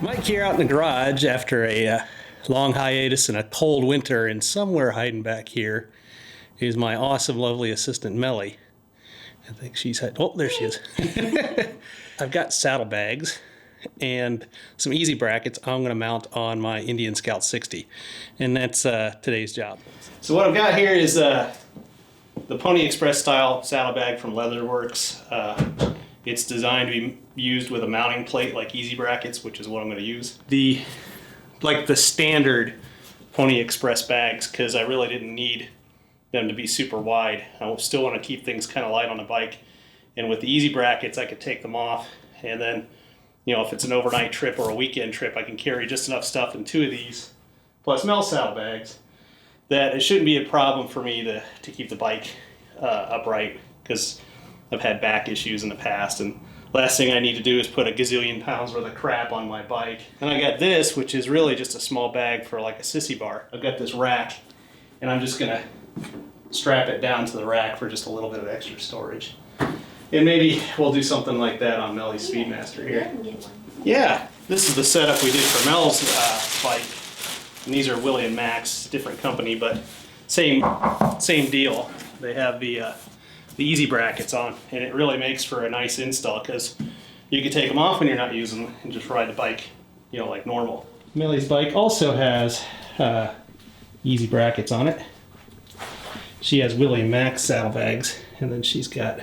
Mike here out in the garage after a long hiatus and a cold winter, and somewhere hiding back here is my awesome, lovely assistant, Melly. I think she's oh, there she is. I've got saddlebags and some easy brackets I'm going to mount on my Indian Scout 60, and that's today's job. So what I've got here is the Pony Express style saddlebag from Leatherworks. It's designed to be used with a mounting plate like easy brackets, which is what I'm going to use. The standard Pony Express bags, because I really didn't need them to be super wide. I still want to keep things kind of light on the bike. And with the easy brackets, I could take them off, and then, you know, if it's an overnight trip or a weekend trip, I can carry just enough stuff in two of these, plus Mel saddlebags, that it shouldn't be a problem for me to keep the bike upright, because I've had back issues in the past, and last thing I need to do is put a gazillion pounds worth of crap on my bike. And I got this, which is really just a small bag for like a Sissybar. I've got this rack, and I'm just gonna strap it down to the rack for just a little bit of extra storage. And maybe we'll do something like that on Melly's Speedmaster here. Yeah, this is the setup we did for Mel's bike. And these are Willie and Max, different company, but same deal. They have the easy brackets on, and it really makes for a nice install because you can take them off when you're not using them and just ride the bike, you know, like normal. Melly's bike also has easy brackets on it. She has Willie and Max saddlebags, and then she's got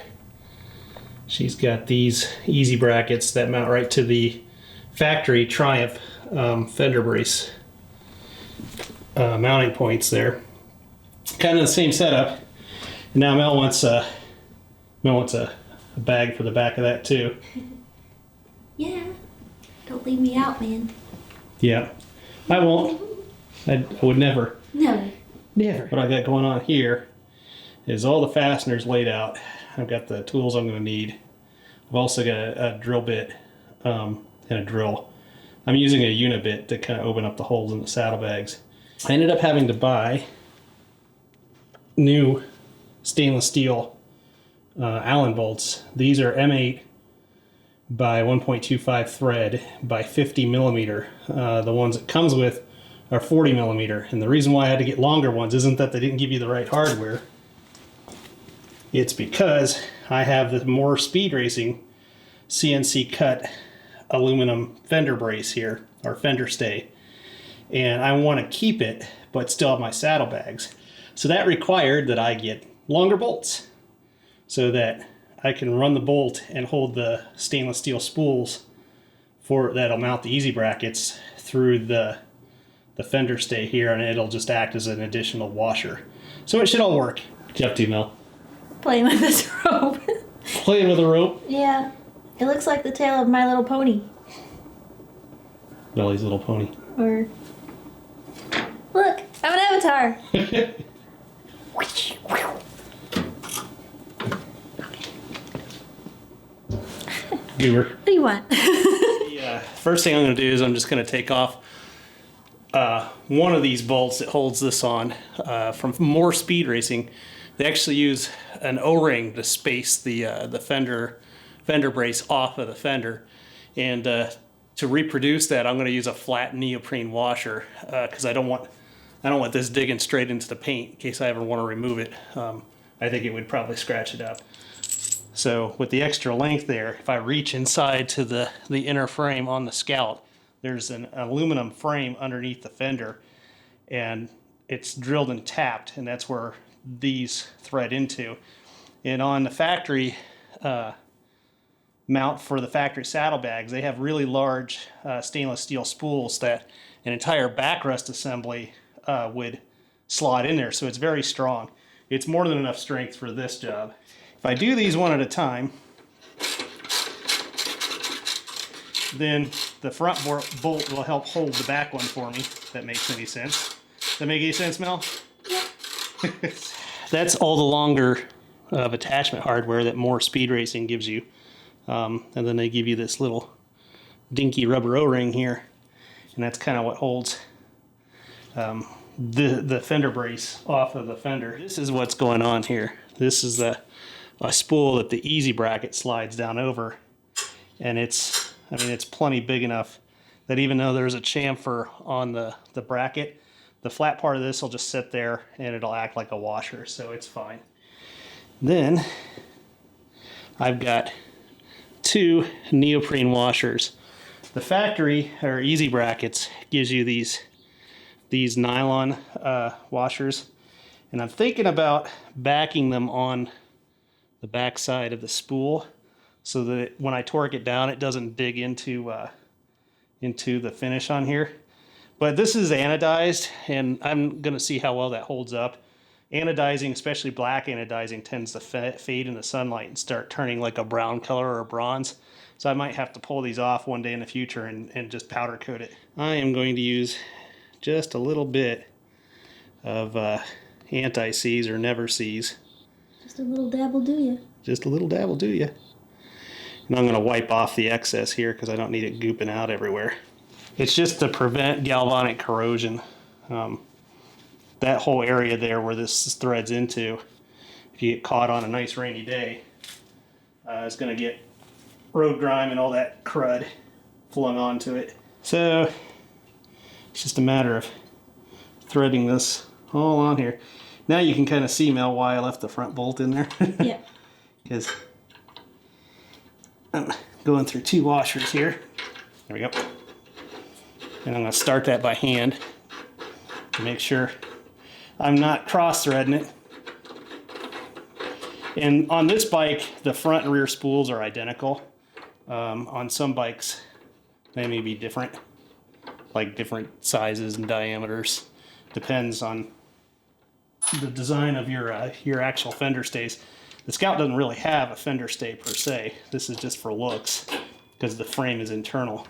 these easy brackets that mount right to the factory Triumph fender brace mounting points there. Kind of the same setup. And now Mel wants a bag for the back of that too. Yeah, don't leave me out, man. Yeah, I won't. I would never. No. Never. What I got going on here is all the fasteners laid out. I've got the tools I'm going to need. I've also got a drill bit and a drill. I'm using a unibit to kind of open up the holes in the saddlebags. I ended up having to buy new stainless steel Allen bolts. These are M8 by 1.25 thread by 50 millimeter. The ones it comes with are 40 millimeter. And the reason why I had to get longer ones isn't that they didn't give you the right hardware. It's because I have the more speed racing CNC cut aluminum fender brace here, or fender stay. And I want to keep it, but still have my saddlebags. So that required that I get longer bolts so that I can run the bolt and hold the stainless steel spools that'll mount the easy brackets through the fender stay here, and it'll just act as an additional washer. So it should all work. What you up to, Mel? Playing with this rope. Playing with a rope? Yeah. It looks like the tail of My Little Pony. Melly's Little Pony. Or... Look, I'm an avatar. Goober. What do you want? Yeah. First thing I'm going to do is I'm just going to take off one of these bolts that holds this on from more speed racing. They actually use an O-ring to space the fender brace off of the fender, and to reproduce that, I'm going to use a flat neoprene washer because I don't want this digging straight into the paint in case I ever want to remove it. I think it would probably scratch it up. So with the extra length there, if I reach inside to the inner frame on the Scout, there's an aluminum frame underneath the fender, and it's drilled and tapped, and that's where these thread into. And on the factory mount for the factory saddlebags, they have really large stainless steel spools that an entire backrest assembly would slot in there, so it's very strong. It's more than enough strength for this job. If I do these one at a time, then the front bolt will help hold the back one for me, if that makes any sense. Does that make any sense, Mel? Yeah. That's all the longer of attachment hardware that more speed racing gives you. And then they give you this little dinky rubber O-ring here, and that's kind of what holds the fender brace off of the fender. This is what's going on here. This is a spool that the easy bracket slides down over, and it's plenty big enough that even though there's a chamfer on the bracket, the flat part of this will just sit there and it'll act like a washer, so it's fine. Then I've got 2 neoprene washers. The factory or easy brackets gives you these nylon washers, and I'm thinking about backing them on the back side of the spool so that when I torque it down, it doesn't dig into the finish on here. But this is anodized, and I'm gonna see how well that holds up. Anodizing, especially black anodizing, tends to fade in the sunlight and start turning like a brown color or a bronze. So I might have to pull these off one day in the future and just powder coat it. I am going to use just a little bit of anti-seize or never seize. Just a little dab will do ya. Just a little dab will do ya. And I'm going to wipe off the excess here because I don't need it gooping out everywhere. It's just to prevent galvanic corrosion. That whole area there where this threads into, if you get caught on a nice rainy day, it's going to get road grime and all that crud flung onto it. So it's just a matter of threading this all on here. Now you can kind of see, Mel, why I left the front bolt in there. Yeah. Because I'm going through 2 washers here. There we go. And I'm going to start that by hand to make sure I'm not cross-threading it. And on this bike, the front and rear spools are identical. On some bikes, they may be different, like different sizes and diameters. Depends on the design of your actual fender stays. The Scout doesn't really have a fender stay per se. This is just for looks because the frame is internal.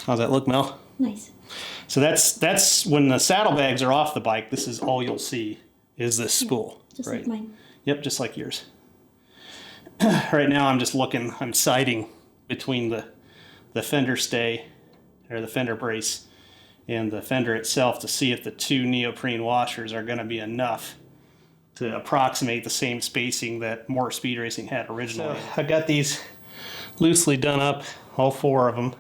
How's that look, Mel? Nice. So that's when the saddlebags are off the bike, this is all you'll see is this spool. Just right? like mine. Yep, just like yours. Right now I'm just looking, I'm sighting between the fender stay or the fender brace and the fender itself to see if the 2 neoprene washers are going to be enough to approximate the same spacing that More Speed Racing had originally. So I got these loosely done up, all 4 of them.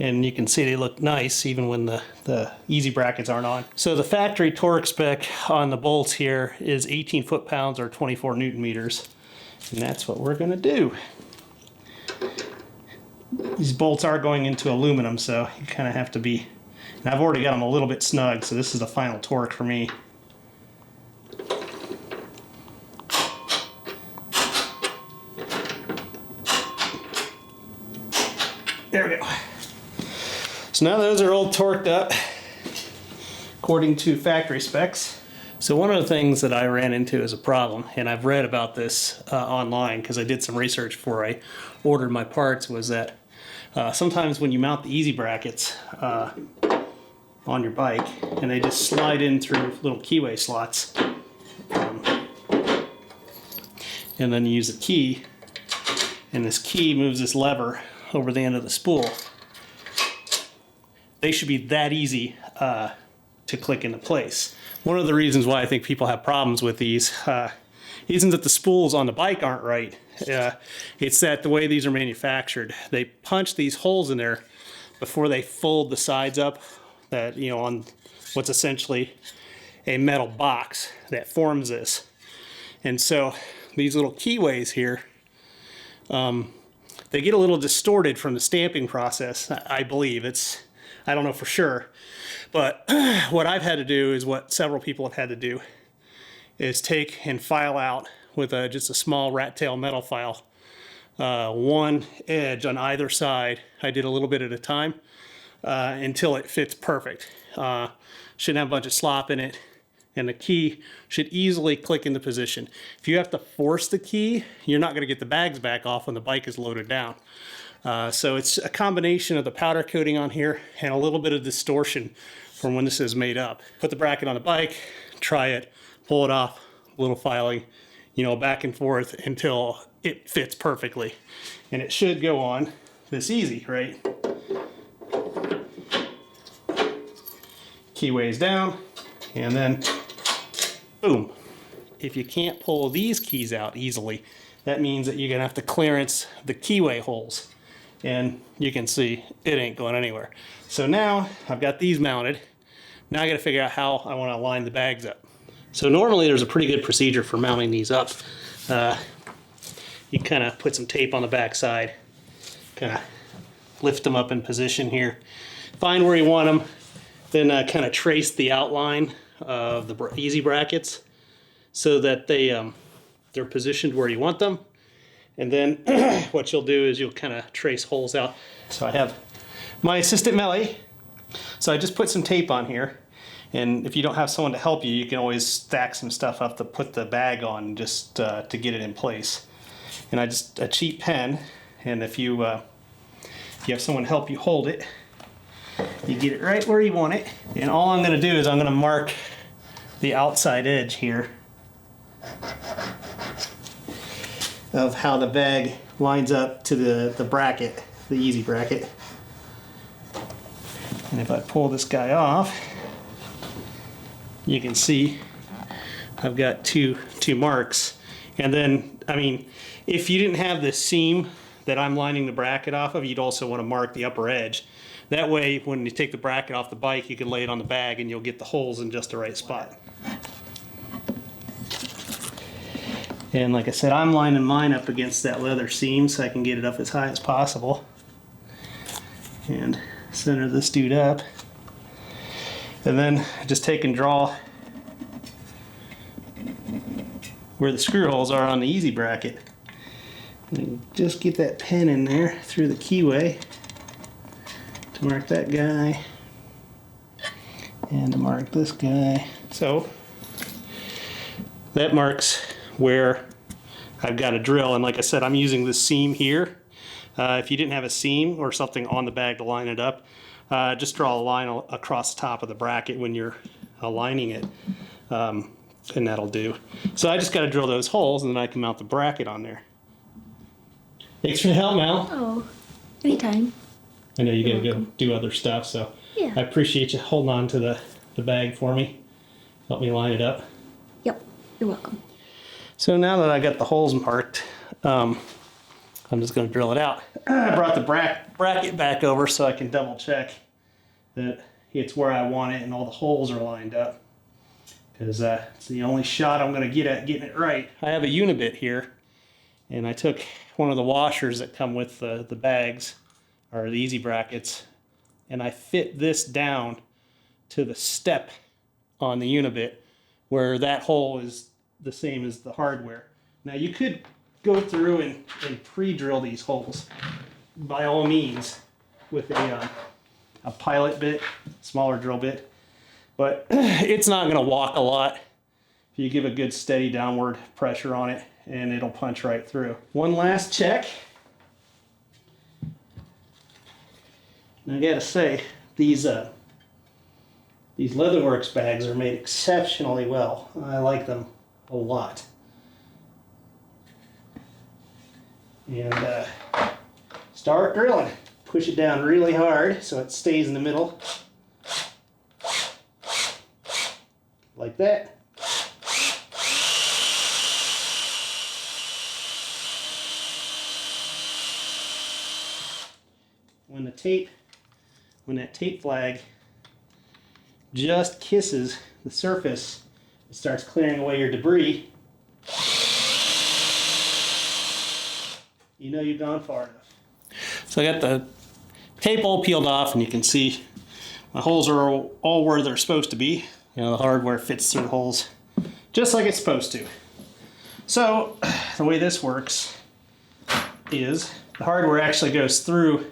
And you can see they look nice even when the easy brackets aren't on. So the factory torque spec on the bolts here is 18 foot-pounds or 24 Newton meters. And that's what we're gonna do. These bolts are going into aluminum, so you kind of have to be, and I've already got them a little bit snug, so this is the final torque for me. There we go. So now those are all torqued up according to factory specs. So one of the things that I ran into as a problem, and I've read about this online because I did some research before I ordered my parts, was that sometimes when you mount the easy brackets on your bike and they just slide in through little keyway slots, and then you use a key, and this key moves this lever over the end of the spool. They should be that easy to click into place. One of the reasons why I think people have problems with these isn't that the spools on the bike aren't right. It's that the way these are manufactured, they punch these holes in there before they fold the sides up, that, you know, on what's essentially a metal box that forms this. And so these little keyways here, they get a little distorted from the stamping process, I believe. I don't know for sure, but what I've had to do is what several people have had to do is take and file out with just a small rat tail metal file, one edge on either side. I did a little bit at a time until it fits perfect. Shouldn't have a bunch of slop in it, and the key should easily click into position. If you have to force the key, you're not going to get the bags back off when the bike is loaded down. So it's a combination of the powder coating on here and a little bit of distortion from when this is made up. Put the bracket on the bike, try it, pull it off, a little filing, you know, back and forth until it fits perfectly. And it should go on this easy, right? Keyways down, and then boom. If you can't pull these keys out easily, that means that you're gonna have to clearance the keyway holes. and you can see it ain't going anywhere. So now I've got these mounted. Now I got to figure out how I want to line the bags up. So normally there's a pretty good procedure for mounting these up. You kind of put some tape on the back side, kind of lift them up in position here, find where you want them, then kind of trace the outline of the easy brackets so that they're positioned where you want them. And then what you'll do is you'll kind of trace holes out. So I have my assistant Melly. So I just put some tape on here. And if you don't have someone to help you, you can always stack some stuff up to put the bag on just to get it in place. And I just, a cheap pen, and if you have someone help you hold it, you get it right where you want it. And all I'm gonna do is I'm gonna mark the outside edge here of how the bag lines up to the bracket, the easy bracket. And if I pull this guy off, you can see I've got two marks. And then, I mean, if you didn't have the seam that I'm lining the bracket off of, you'd also want to mark the upper edge. That way, when you take the bracket off the bike, you can lay it on the bag and you'll get the holes in just the right spot. And like I said, I'm lining mine up against that leather seam so I can get it up as high as possible. And center this dude up. And then just take and draw where the screw holes are on the easy bracket. And just get that pen in there through the keyway to mark that guy and to mark this guy. So that marks where I've got a drill, and like I said, I'm using this seam here. If you didn't have a seam or something on the bag to line it up, just draw a line across the top of the bracket when you're aligning it, and that'll do. So I just got to drill those holes, and then I can mount the bracket on there. Thanks for the help, Mel. Oh, anytime. I know you got to go do other stuff, so Yeah. I appreciate you holding on to the bag for me. Help me line it up. Yep, you're welcome. So now that I got the holes marked, I'm just going to drill it out. I brought the bracket back over so I can double check that it's where I want it and all the holes are lined up, because it's the only shot I'm going to get at getting it right. I have a unibit here, and I took one of the washers that come with the bags, or the easy brackets, and I fit this down to the step on the unibit where that hole is the same as the hardware. Now you could go through and pre-drill these holes by all means with a pilot bit, smaller drill bit, but it's not going to walk a lot if you give a good steady downward pressure on it, and it'll punch right through. One last check. And I gotta say, these Leatherworks bags are made exceptionally well. I like them a lot. And start drilling. Push it down really hard so it stays in the middle. Like that. When that tape flag just kisses the surface, it starts clearing away your debris, you know you've gone far enough. So I got the tape all peeled off, and you can see my holes are all where they're supposed to be. You know, the hardware fits through the holes just like it's supposed to. So the way this works is the hardware actually goes through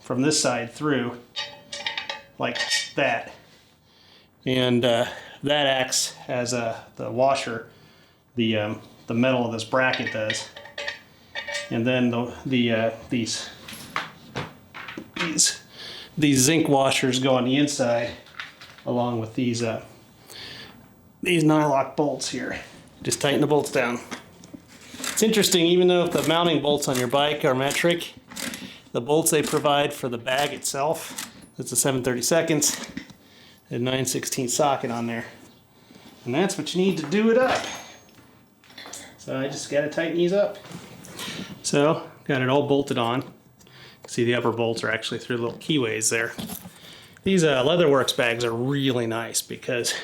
from this side through like that, and that acts as the washer, the metal of this bracket does, and then these zinc washers go on the inside along with these nylock bolts here. Just tighten the bolts down. It's interesting, even though if the mounting bolts on your bike are metric, the bolts they provide for the bag itself, it's a 7/32 and 9/16 socket on there. And that's what you need to do it up. So I just got to tighten these up. So Got it all bolted on. See, the upper bolts are actually through little keyways there. These Leatherworks bags are really nice because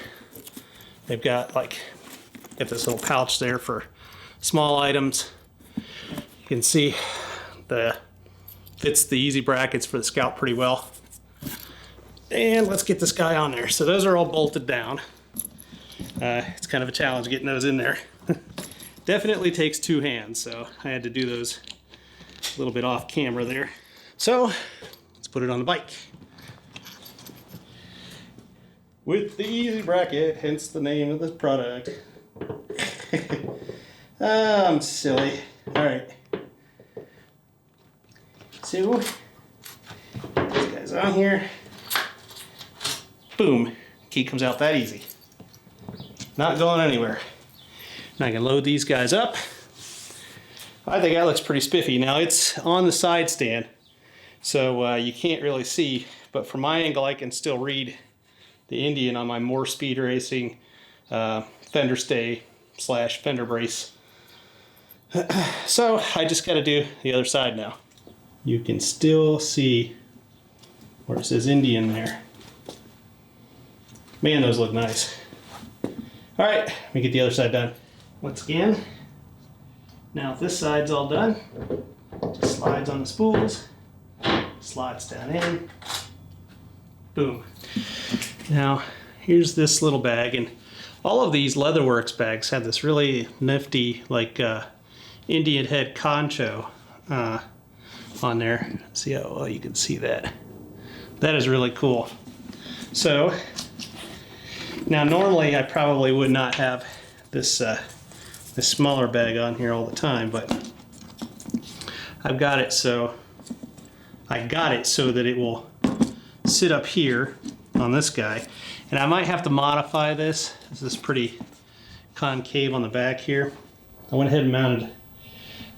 they've got this little pouch there for small items. You can see fits the easy brackets for the scalp pretty well. And let's get this guy on there. So those are all bolted down. It's kind of a challenge getting those in there. Definitely takes two hands, so I had to do those a little bit off camera there. So let's put it on the bike. With the easy bracket, hence the name of this product. I'm silly. All right. So this guy's on here. Boom. Key comes out that easy. Not going anywhere. Now I can load these guys up. I think that looks pretty spiffy. Now it's on the side stand, so you can't really see, but from my angle I can still read the Indian on my more speed racing fender stay / fender brace. So I just got to do the other side now. You can still see where it says Indian there. Man, those look nice. All right, let me get the other side done. Once again, now if this side's all done, just slides on the spools, slides down in, boom. Now, here's this little bag, and all of these Leatherworks bags have this really nifty, Indian head concho on there. See how well you can see that. That is really cool. So, now normally I probably would not have this smaller bag on here all the time, but I've got it so that it will sit up here on this guy, and I might have to modify this. This is pretty concave on the back here. I went ahead and mounted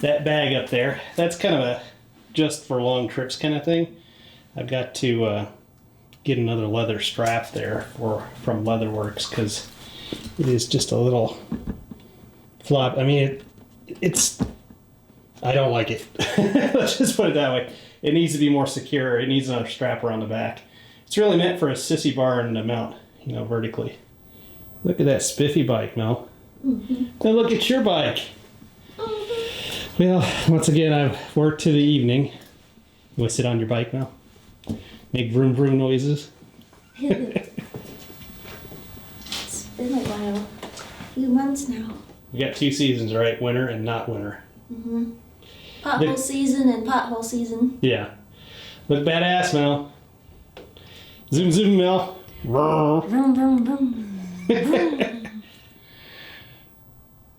that bag up there. That's kind of a just for long trips kind of thing. I've got to get another leather strap there from Leatherworks because it is just a little flop. I mean, it's I don't like it. Let's just put it that way. It needs to be more secure. It needs another strap around the back. It's really meant for a Sissybar and a mount, vertically. Look at that spiffy bike, Mel. Mm-hmm. Now look at your bike. Mm-hmm. Well, once again, I've worked to the evening. You want to sit on your bike, Mel? Make vroom vroom noises. It's been a while. A few months now. We got 2 seasons, right? Winter and not winter. Mm-hmm. Pothole season and pothole season. Yeah. Look badass, Mel. Zoom zoom, Mel. Vroom vroom vroom. Vroom.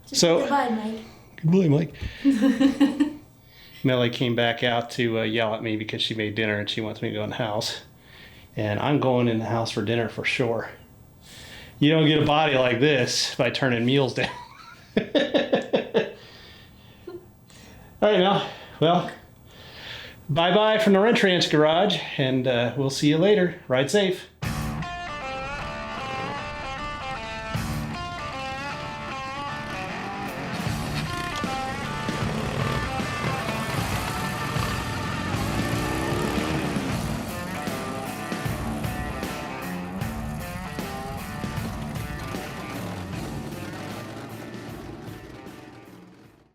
So goodbye, Mike. Goodbye, Mike. Melly came back out to yell at me because she made dinner and she wants me to go in the house. And I'm going in the house for dinner for sure. You don't get a body like this by turning meals down. All right, Mel. Well, bye-bye from the Rench garage, and we'll see you later. Ride safe.